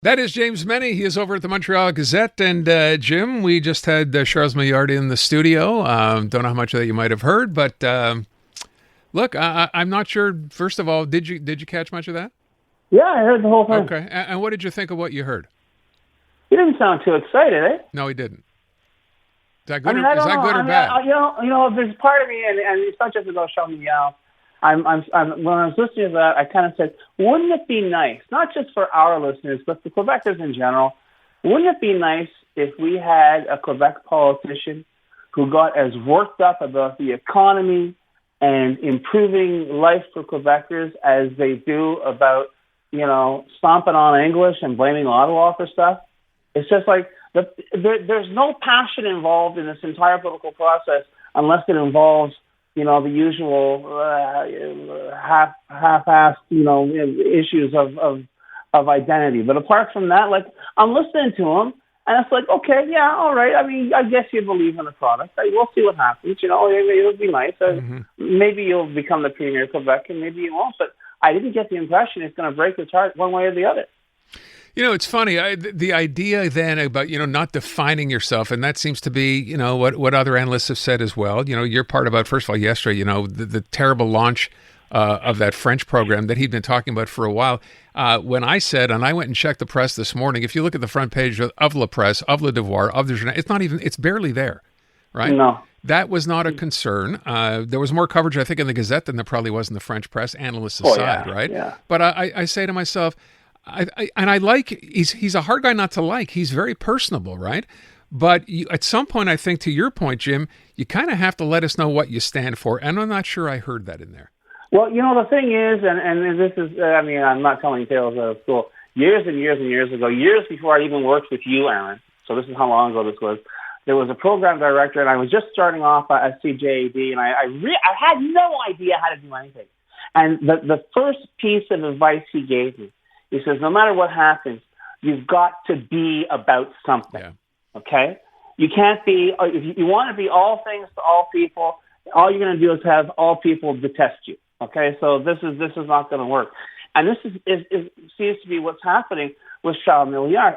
That is James Mennie. He is over at the Montreal Gazette. And Jim, we just had Charles Maillard in the studio. Don't know how much of that you might have heard, but look, I'm not sure. First of all, did you catch much of that? Yeah, I heard the whole thing. Okay. And what did you think of what you heard? He didn't sound too excited, eh? No, he didn't. Is that good, I mean, I is don't that know. good or I mean, bad? you know, there's part of me, and it's not just about Charles Maillard. When I was listening to that, I kind of said, wouldn't it be nice, not just for our listeners, but for Quebecers in general, wouldn't it be nice if we had a Quebec politician who got as worked up about the economy and improving life for Quebecers as they do about, stomping on English and blaming Ottawa for stuff? It's just like there's no passion involved in this entire political process unless it involves the usual half-assed, issues of identity. But apart from that, I'm listening to him, and it's like, okay, yeah, all right. I mean, I guess you believe in the product. We'll see what happens. It'll be nice. Maybe you'll become the premier of Quebec, and maybe you won't. But I didn't get the impression it's going to break his heart one way or the other. It's funny. The idea then about, not defining yourself, and that seems to be, what other analysts have said as well. You're part about, first of all, yesterday, the terrible launch of that French program that he'd been talking about for a while. When I said, and I went and checked the press this morning, if you look at the front page of La Presse, of Le Devoir, of the Journal, it's barely there, right? No. That was not a concern. There was more coverage, I think, in the Gazette than there probably was in the French press, analysts aside, right? Yeah. But I say to myself, I like, he's a hard guy not to like. He's very personable, right? But at some point, I think, to your point, Jim, you kind of have to let us know what you stand for. And I'm not sure I heard that in there. Well, the thing is, and this is, I'm not telling tales out of school. Years and years and years ago, years before I even worked with you, Aaron, so this is how long ago this was, there was a program director, and I was just starting off at CJAD, and I had no idea how to do anything. And the first piece of advice he gave me, he says, no matter what happens, you've got to be about something, okay? You can't be, if you want to be all things to all people, all you're going to do is have all people detest you, okay? So this is not going to work. And this seems to be what's happening with Charles Maillard.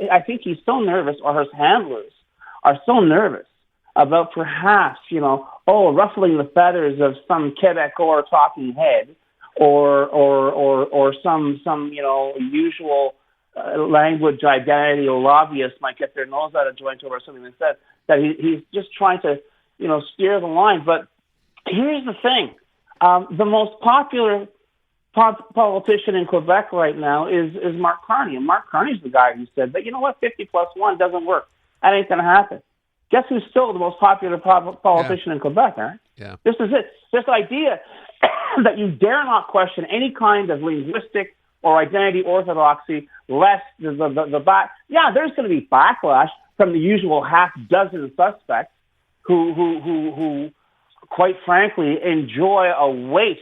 I think he's so nervous, or his handlers are so nervous about perhaps, ruffling the feathers of some Quebecor talking head, or some usual language identity or lobbyist might get their nose out of joint over something that he's just trying to steer the line. But here's the thing: the most popular politician in Quebec right now is Mark Carney, and Mark Carney's the guy who said that 50+1 doesn't work. That ain't going to happen. Guess who's still the most popular politician in Quebec, right? Yeah. This is it. This idea that you dare not question any kind of linguistic or identity orthodoxy, lest there's going to be backlash from the usual half dozen suspects who quite frankly enjoy a weight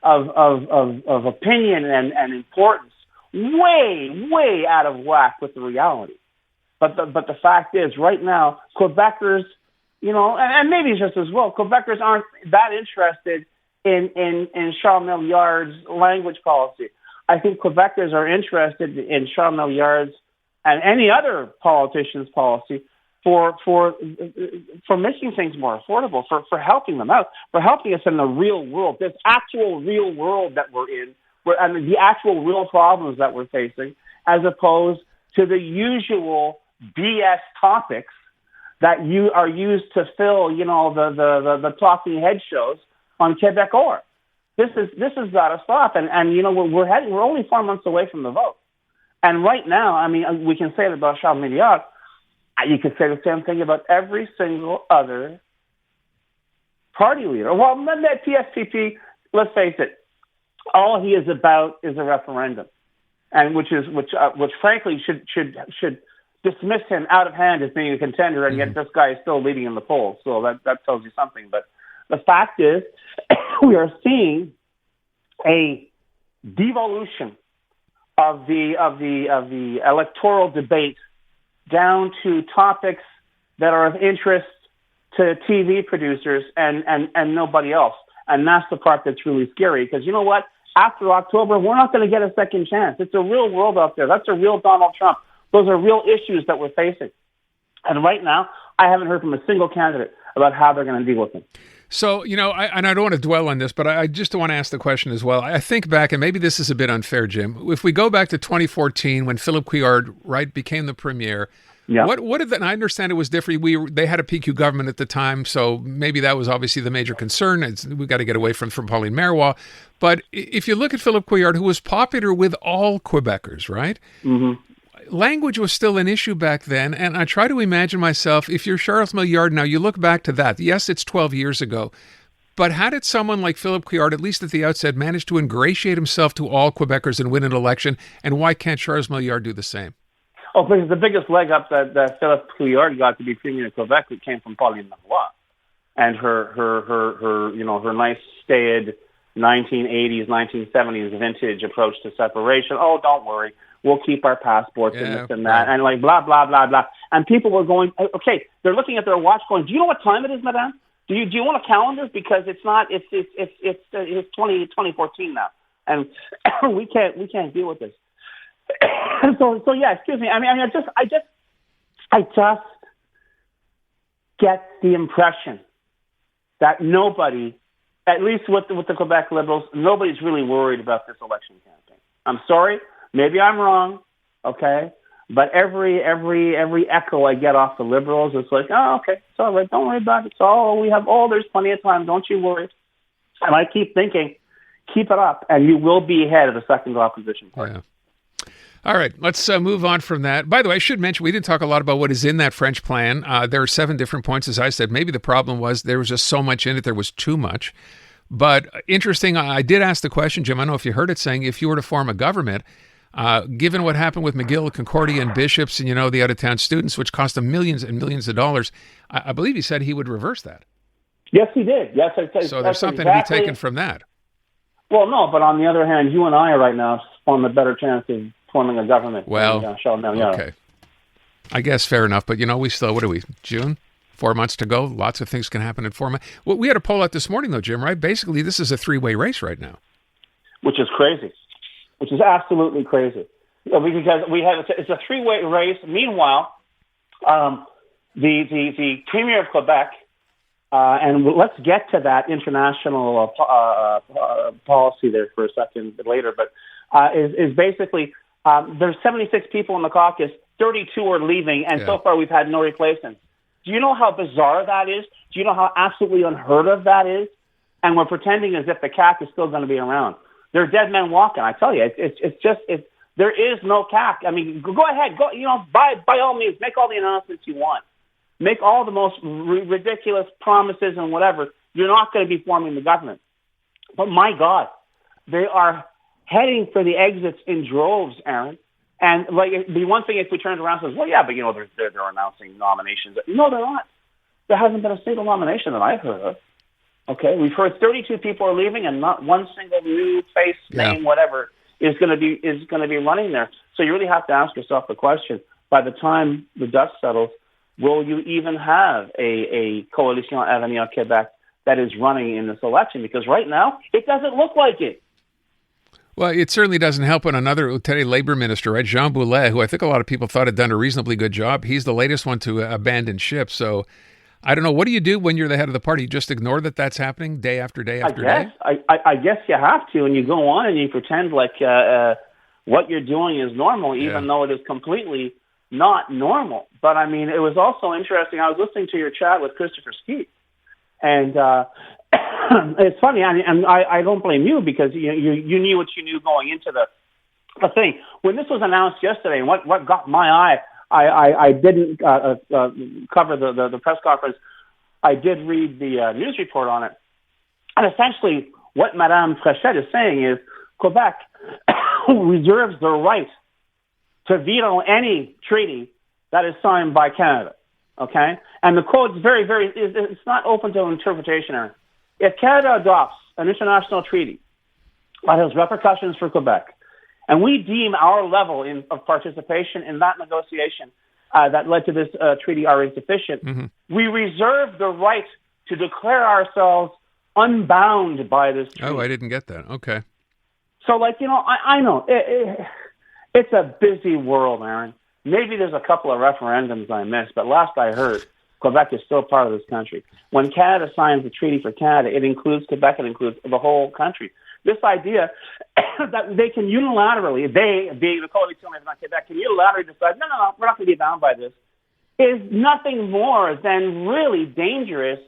of opinion and importance way out of whack with the reality. But the fact is, right now, Quebecers, and maybe it's just as well, Quebecers aren't that interested in Charles Maillard's language policy. I think Quebecers are interested in Charles Maillard's and any other politician's policy for making things more affordable, for helping them out, for helping us in the real world, this actual real world that we're in, and the actual real problems that we're facing, as opposed to the usual BS topics that you are used to fill, the talking head shows on Quebecor. This has got to stop, and we're only 4 months away from the vote, and right now, we can say it about Charles Maillard. You could say the same thing about every single other party leader. Well, the PSPP, let's face it, all he is about is a referendum, and which frankly should dismiss him out of hand as being a contender, and yet this guy is still leading in the polls. So that tells you something. But the fact is, we are seeing a devolution of the electoral debate down to topics that are of interest to TV producers and nobody else. And that's the part that's really scary, because you know what? after October, we're not going to get a second chance. It's a real world out there. That's a real Donald Trump. Those are real issues that we're facing. And right now, I haven't heard from a single candidate about how they're going to deal with them. So, I don't want to dwell on this, but I just want to ask the question as well. I think back, and maybe this is a bit unfair, Jim. If we go back to 2014 when Philippe Couillard, right, became the premier, what did that? And I understand it was different. They had a PQ government at the time, so maybe that was obviously the major concern. We got to get away from Pauline Marois. But if you look at Philippe Couillard, who was popular with all Quebecers, right? Mm-hmm. Language was still an issue back then, and I try to imagine myself, if you're Charles Milliard now, you look back to that. Yes, it's 12 years ago, but how did someone like Philippe Couillard, at least at the outset, manage to ingratiate himself to all Quebecers and win an election, and why can't Charles Milliard do the same? Oh, because the biggest leg up that Philippe Couillard got to be premier of Quebec came from Pauline Marois and her nice staid 1980s, 1970s vintage approach to separation. Oh, don't worry. We'll keep our passports and this and that, and like blah, blah, blah, blah. And people were going, okay, they're looking at their watch going, do you know what time it is, madame? Do you want a calendar? Because it's 2014 now. And we can't deal with this. So yeah, excuse me. I just get the impression that nobody, at least with the Quebec Liberals, nobody's really worried about this election campaign. I'm sorry. Maybe I'm wrong, okay? But every echo I get off the Liberals, it's like, oh, okay, it's all right. Don't worry about it. It's all we have. Oh, there's plenty of time. Don't you worry. And I keep thinking, keep it up, and you will be ahead of the second opposition party. Yeah. All right, let's move on from that. By the way, I should mention, we didn't talk a lot about what is in that French plan. There are 7 different points, as I said. Maybe the problem was there was just so much in it, there was too much. But interesting, I did ask the question, Jim, I don't know if you heard it, saying if you were to form a government, given what happened with McGill, Concordia, and Bishops, and, the out-of-town students, which cost them millions and millions of dollars, I believe he said he would reverse that. Yes, he did. Yes, so there's something to be taken from that. Well, no, but on the other hand, you and I right now form a better chance of forming a government. Well, okay. I guess fair enough, but, we still, what are we, June? 4 months to go. Lots of things can happen in 4 months. Well, we had a poll out this morning, though, Jim, right? Basically, this is a 3-way race right now. Which is crazy. Which is absolutely crazy, because it's a 3-way race. Meanwhile, the Premier of Quebec, and let's get to that international policy there for a second later, but is basically there's 76 people in the caucus, 32 are leaving, and so far we've had no replacements. Do you know how bizarre that is? Do you know how absolutely unheard of that is? And we're pretending as if the CAC is still going to be around. They're dead men walking. I tell you, there is no CAC. I mean, go ahead, by all means, make all the announcements you want, make all the most ridiculous promises and whatever. You're not going to be forming the government. But my God, they are heading for the exits in droves, Aaron. And like the one thing if we turned around and says, well, yeah, but they're announcing nominations. No, they're not. There hasn't been a single nomination that I've heard of. Okay, we've heard 32 people are leaving, and not one single new face, name, whatever, is going to be running there. So you really have to ask yourself the question: by the time the dust settles, will you even have a Coalition Avenir Québec that is running in this election? Because right now, it doesn't look like it. Well, it certainly doesn't help when another Lieutenant Labour Minister, right, Jean Boulet, who I think a lot of people thought had done a reasonably good job, he's the latest one to abandon ship. So I don't know. What do you do when you're the head of the party? You just ignore that that's happening day after day after day? I guess you have to, and you go on and you pretend like what you're doing is normal, even though it is completely not normal. But, I mean, it was also interesting. I was listening to your chat with Christopher Skeet, and it's funny, and I don't blame you because you knew what you knew going into the thing. When this was announced yesterday, and what got my eye, I didn't cover the press conference. I did read the news report on it. And essentially what Madame Frechette is saying is Quebec reserves the right to veto any treaty that is signed by Canada. Okay? And the quote is very, very, it's not open to interpretation, Aaron. If Canada adopts an international treaty that has repercussions for Quebec, and we deem our level of participation in that negotiation that led to this treaty are insufficient, we reserve the right to declare ourselves unbound by this treaty. Oh, I didn't get that. Okay. So, like, you know, I know it's a busy world, Aaron. Maybe there's a couple of referendums I missed, but last I heard, Quebec is still part of this country. When Canada signs the treaty for Canada, it includes Quebec, it includes the whole country. This idea that they can unilaterally, being the Coalition of Quebec, can unilaterally decide, no, we're not going to be bound by this, is nothing more than really dangerous,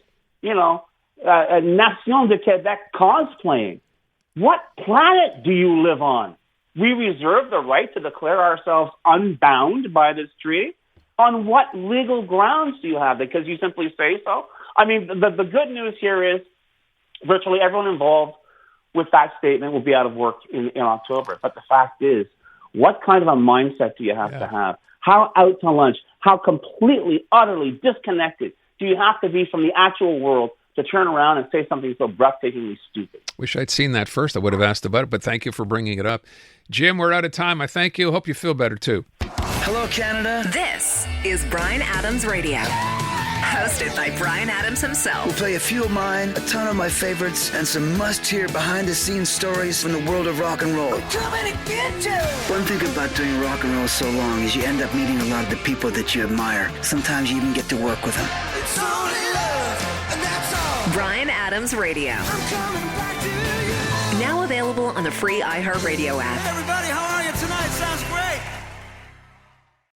you know, Nation de Quebec cosplaying. What planet do you live on? We reserve the right to declare ourselves unbound by this treaty? On what legal grounds do you have? Because you simply say so? I mean, the good news here is virtually everyone involved with that statement will be out of work in October. But the fact is, what kind of a mindset do you have to have? How out to lunch? How completely, utterly disconnected do you have to be from the actual world to turn around and say something so breathtakingly stupid? Wish I'd seen that first. I would have asked about it, but thank you for bringing it up. Jim, we're out of time. I thank you. Hope you feel better, too. Hello, Canada. This is Bryan Adams Radio. Hosted by Bryan Adams himself. We'll play a few of mine, a ton of my favorites, and some must-hear behind-the-scenes stories from the world of rock and roll. We're coming to get you! One thing about doing rock and roll so long is you end up meeting a lot of the people that you admire. Sometimes you even get to work with them. It's only love, and that's all. Bryan Adams Radio. I'm coming back to you. Now available on the free iHeartRadio app. Hey everybody, how are you tonight? Sounds great.